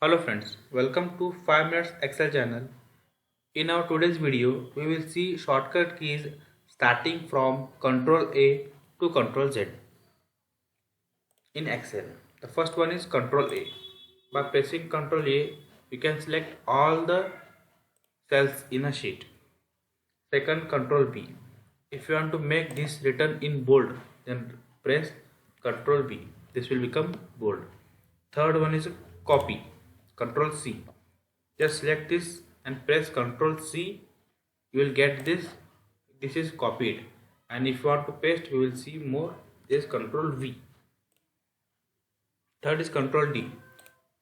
Hello friends, welcome to 5 minutes Excel channel. In our today's video, we will see shortcut keys starting from Ctrl A to Ctrl Z in Excel. The first one is Ctrl A. By pressing Ctrl A, you can select all the cells in a sheet. Second, Ctrl B. If you want to make this written in bold, then press Ctrl B. This will become bold. Third one is copy. Ctrl C. Just select this and press Ctrl C. You will get this. This is copied. And if you want to paste, you will see more. This is Ctrl V. Third is Ctrl D.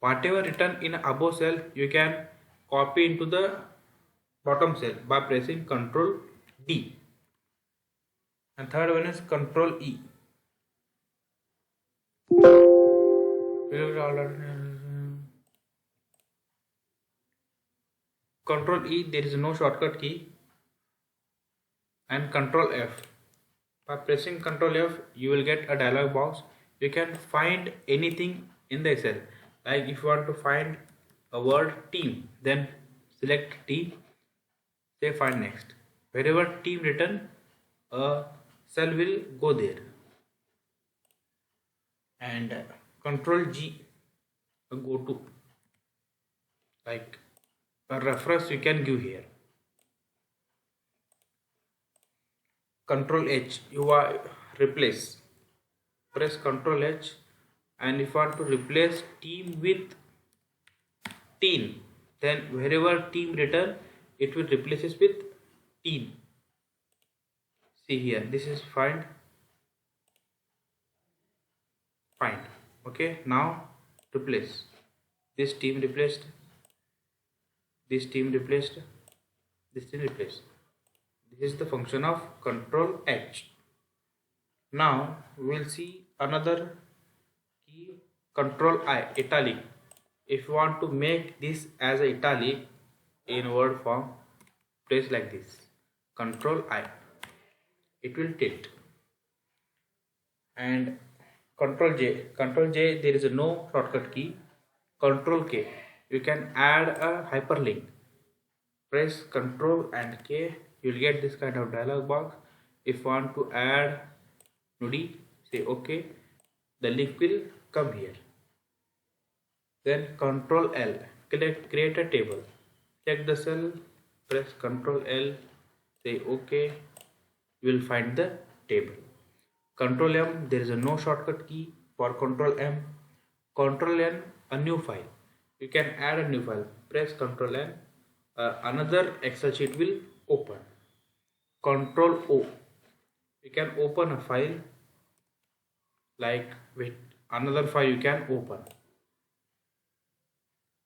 Whatever written in above cell, you can copy into the bottom cell by pressing Ctrl D. And third one is Ctrl E. Ctrl E, there is no shortcut key, and Ctrl F. By pressing Ctrl F, you will get a dialog box. You can find anything in the Excel. Like if you want to find a word team, then select team, say find next. Wherever team written, a cell will go there. And Ctrl G, go to. Like a reference you can give here. Ctrl H, you are replace. Press Ctrl H, and if you want to replace team with teen, then wherever team written, it will replaces with teen. See here, this is find. Okay, now replace. This team replaced. This team replaced. This team replaced. This is the function of Ctrl H. Now we will see another key, Ctrl I, italic. If you want to make this as a italic in word form, press like this, Ctrl I. It will tilt. And Ctrl J, there is no shortcut key. Ctrl K, you can add a hyperlink. Press Ctrl and K, you will get this kind of dialog box. If you want to add nudie, say OK. The link will come here. Then Ctrl L, create a table. Check the cell, press Ctrl L, say OK. You will find the table. Ctrl M, there is a no shortcut key. For Ctrl M, Ctrl N, a new file. You can add a new file. Press Ctrl N. Another Excel sheet will open. Ctrl O, you can open a file. Like with another file you can open.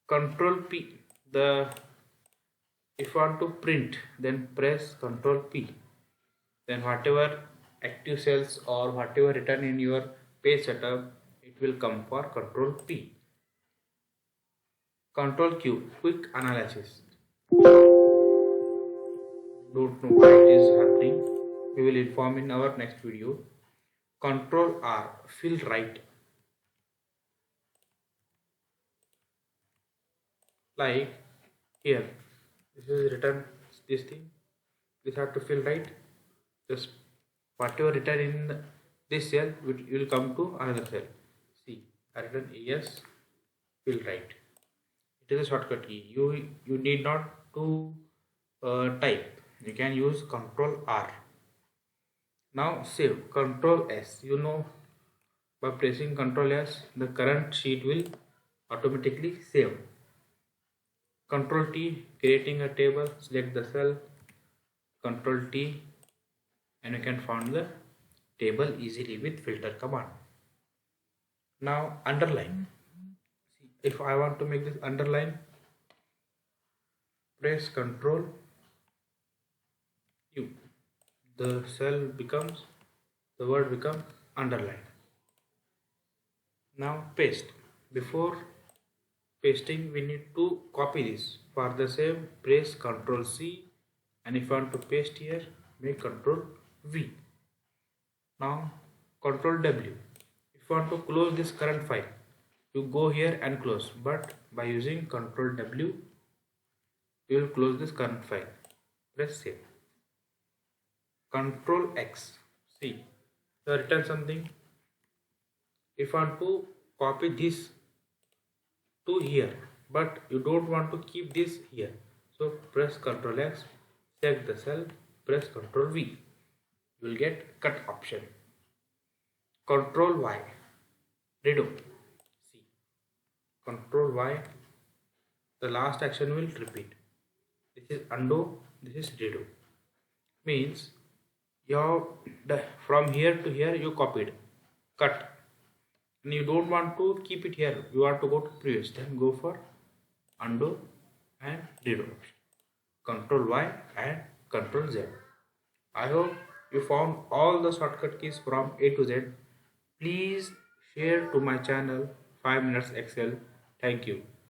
Ctrl P, if you want to print, then press Ctrl P. Then whatever active cells or whatever written in your page setup, it will come for Ctrl P. Ctrl Q, quick analysis. Don't know why it is happening. We will inform in our next video. Ctrl R, fill right. Like here, this is written this thing. This have to fill right. Just whatever written in this cell will come to another cell. See, I written yes, fill right. It is a shortcut key. You need not to type. You can use Ctrl R. Now save, Ctrl S. You know, by pressing Ctrl S, the current sheet will automatically save. Ctrl T, creating a table, select the cell, Ctrl T, and you can find the table easily with filter command. Now underline. See, if I want to make this underline, press Ctrl U. The word becomes underline. Now paste. Before pasting, we need to copy this. For the same, press Ctrl C, and if you want to paste here, make Ctrl V. Now Ctrl W. If you want to close this current file, you go here and close, but by using Ctrl W. You will close this current file. Press save. Ctrl X. See, you have written something. If you want to copy this to here, but you don't want to keep this here, so press Ctrl X, select the cell, press Ctrl V. You will get cut option. Ctrl Y, redo. See, Ctrl Y, the last action will repeat. This is undo, this is redo. Means from here to here you copied, cut, and you don't want to keep it here, you want to go to previous, then go for undo and redo option. Ctrl Y and Ctrl Z. I hope you found all the shortcut keys from A to Z. Please share to my channel 5 minutes Excel. Thank you.